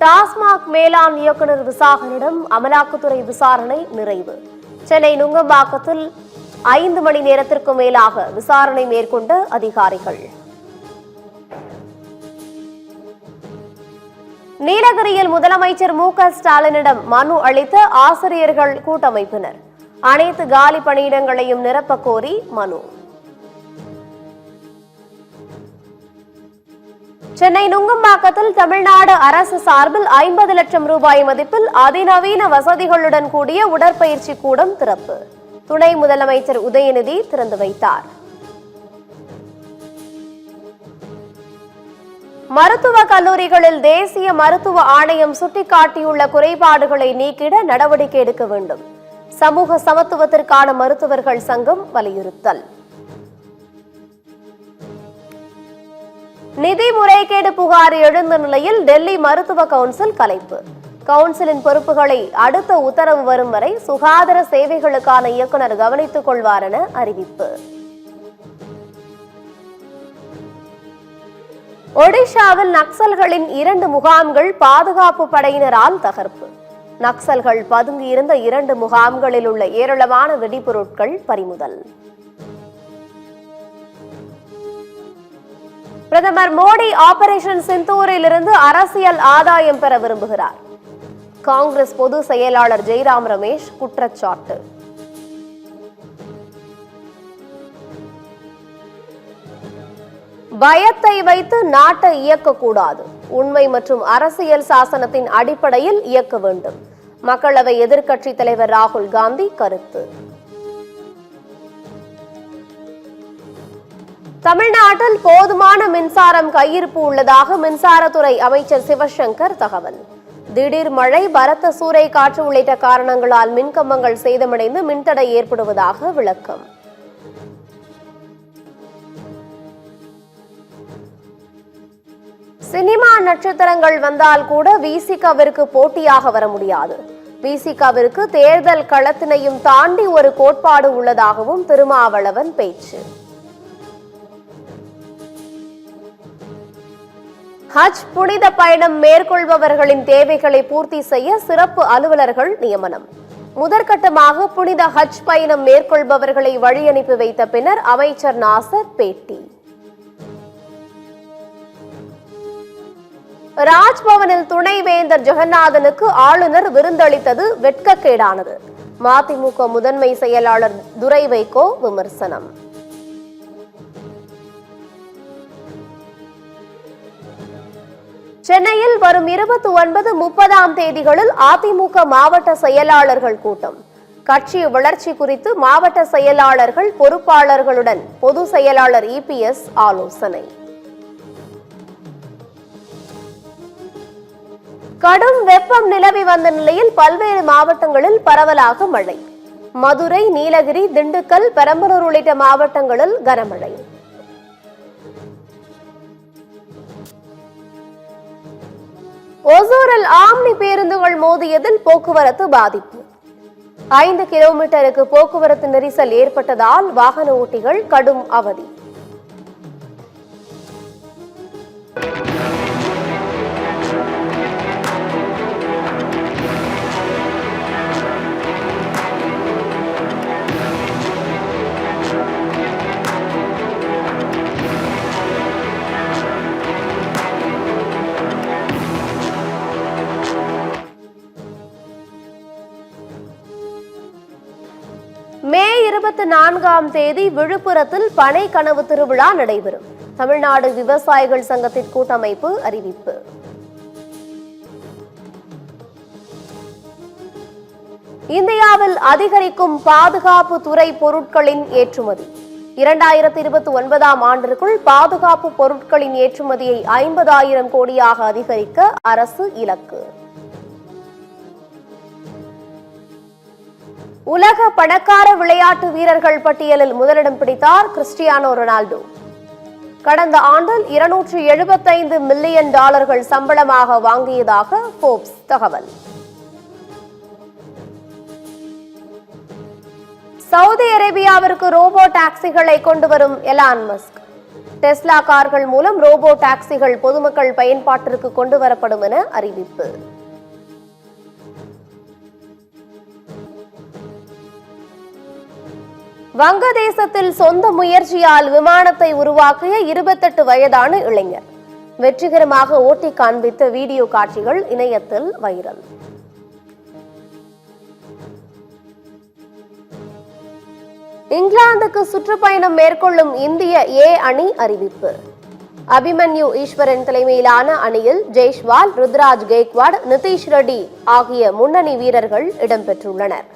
டாஸ்மாக் மேலாண் இயக்குநர் விசாகனிடம் அமலாக்கத்துறை விசாரணை நிறைவு. சென்னை நுங்கம்பாக்கத்தில் 5 மணி நேரத்திற்கு மேலாக விசாரணை மேற்கொண்ட அதிகாரிகள். நீலகிரியில் முதலமைச்சர் மு.க.ஸ்டாலினிடம் மனு அளித்த ஆசிரியர்கள் கூட்டமைப்பினர். அனைத்து காலி பணியிடங்களையும் நிரப்பக் கோரி மனு. சென்னை நுங்கம்பாக்கத்தில் தமிழ்நாடு அரசு சார்பில் 50 லட்சம் ரூபாய் மதிப்பில் அதிநவீன வசதிகளுடன் கூடிய உடற்பயிற்சி கூடம் திறப்பு. துணை முதலமைச்சர் உதயநிதி திறந்து வைத்தார். மருத்துவக் கல்லூரிகளில் தேசிய மருத்துவ ஆணையம் சுட்டிக்காட்டியுள்ள குறைபாடுகளை நீக்கிட நடவடிக்கை எடுக்க வேண்டும். சமூக சமத்துவத்திற்கான மருத்துவர்கள் சங்கம் வலியுறுத்தல். நிதி முறைகேடு புகார் எழுந்த நிலையில் டெல்லி மருத்துவ கவுன்சில் கலைப்பு. கவுன்சிலின் பொறுப்புகளை அடுத்த உத்தரவு வரும் வரை சுகாதார சேவைகளுக்கான இயக்குநர் கவனித்துக் கொள்வார் என அறிவிப்பு. ஒடிஷாவில் நக்சல்களின் 2 முகாம்கள் பாதுகாப்பு படையினரால் தகர்ப்பு. நக்சல்கள் பதுங்கியிருந்த 2 முகாம்களில் உள்ள ஏராளமான வெடிபொருட்கள் பறிமுதல். பிரதமர் மோடி ஆபரேஷன் சிந்தூரில் இருந்து அரசியல் ஆதாயம் பெற விரும்புகிறார். காங்கிரஸ் பொதுச் செயலாளர் ஜெய்ராம் ரமேஷ் குற்றச்சாட்டு. பயத்தை வைத்து நாட்டை இயக்கக்கூடாது. உண்மை மற்றும் அரசியல் சாசனத்தின் அடிப்படையில் இயக்க வேண்டும். மக்களவை எதிர்க்கட்சித் தலைவர் ராகுல் காந்தி கருத்து. தமிழ்நாட்டில் போதுமான மின்சாரம் கையிருப்பு உள்ளதாக மின்சாரத்துறை அமைச்சர் சிவசங்கர் தகவல். திடீர் மழை, பலத்த சூறை காற்று உள்ளிட்ட காரணங்களால் மின்கம்பங்கள் சேதமடைந்து மின்தடை ஏற்படுவதாக விளக்கம். சினிமா நட்சத்திரங்கள் வந்தால் கூட விசிகாவிற்கு போட்டியாக வர முடியாது. விசிகாவிற்கு தேர்தல் களத்தினையும் தாண்டி ஒரு கோட்பாடு உள்ளதாகவும் திருமாவளவன் பேச்சு. ஹஜ் புனித பயணம் மேற்கொள்பவர்களின் தேவைகளை பூர்த்தி செய்ய சிறப்பு அலுவலர்கள் நியமனம். முதற்கட்டமாக புனித ஹஜ் பயணம் மேற்கொள்பவர்களை வழி அனுப்பி வைத்த பின்னர் அமைச்சர் நாசர் பேட்டி. ராஜ்பவனில் துணைவேந்தர் ஜெகநாதனுக்கு ஆளுநர் விருந்தளித்தது வெட்கக்கேடானது. மதிமுக முதன்மை செயலாளர் துரை வைகோ விமர்சனம். சென்னையில் வரும் 29, 30ஆம் தேதிகளில் அதிமுக மாவட்ட செயலாளர்கள் கூட்டம். கட்சி வளர்ச்சி குறித்து மாவட்ட செயலாளர்கள் பொறுப்பாளர்களுடன் பொதுச் செயலாளர் EPS ஆலோசனை. கடும் வெப்பம் நிலவி வந்த நிலையில் பல்வேறு மாவட்டங்களில் பரவலாக மழை. மதுரை, நீலகிரி, திண்டுக்கல், பெரம்பலூர் உள்ளிட்ட மாவட்டங்களில் கனமழை. ஒசூரில் ஆம்னி பேருந்துகள் மோதியதில் போக்குவரத்து பாதிப்பு. 5 கிலோமீட்டருக்கு போக்குவரத்து நெரிசல் ஏற்பட்டதால் வாகன ஓட்டிகள் கடும் அவதி. மே 24ஆம் தேதி விழுப்புரத்தில் பனை கனவு திருவிழா நடைபெறும். தமிழ்நாடு விவசாயிகள் சங்கத்தின் கூட்டமைப்பு அறிவிப்பு. இந்தியாவில் அதிகரிக்கும் பாதுகாப்பு துறை பொருட்களின் ஏற்றுமதி. 2029ஆம் ஆண்டிற்குள் பாதுகாப்பு பொருட்களின் ஏற்றுமதியை 50,000 கோடியாக அதிகரிக்க அரசு இலக்கு. உலக பணக்கார விளையாட்டு வீரர்கள் பட்டியலில் முதலிடம் பிடித்தார் கிறிஸ்டியானோ ரொனால்டோ. கடந்த ஆண்டில் $275 மில்லியன் சம்பளமாக வாங்கியதாக போர்ப்ஸ் தகவல். சவுதி அரேபியாவிற்கு ரோபோ டாக்ஸிகளை கொண்டு வரும் எலான் மஸ்க். டெஸ்லா கார்கள் மூலம் ரோபோ டாக்ஸிகள் பொதுமக்கள் பயன்பாட்டிற்கு கொண்டு வரப்படும் என அறிவிப்பு. வங்கதேசத்தில் சொந்த முயற்சியால் விமானத்தை உருவாக்கிய 28 வயதான இளைஞர் வெற்றிகரமாக ஓட்டி காண்பித்த வீடியோ காட்சிகள் இணையத்தில் வைரல். இங்கிலாந்துக்கு சுற்றுப்பயணம் மேற்கொள்ளும் இந்திய ஏ அணி அறிவிப்பு. அபிமன்யு ஈஸ்வரன் தலைமையிலான அணியில் ஜெய்ஸ்வால், ருத்ராஜ் கெய்க்வாட், நிதிஷ் ரெட்டி ஆகிய முன்னணி வீரர்கள் இடம்பெற்றுள்ளனர்.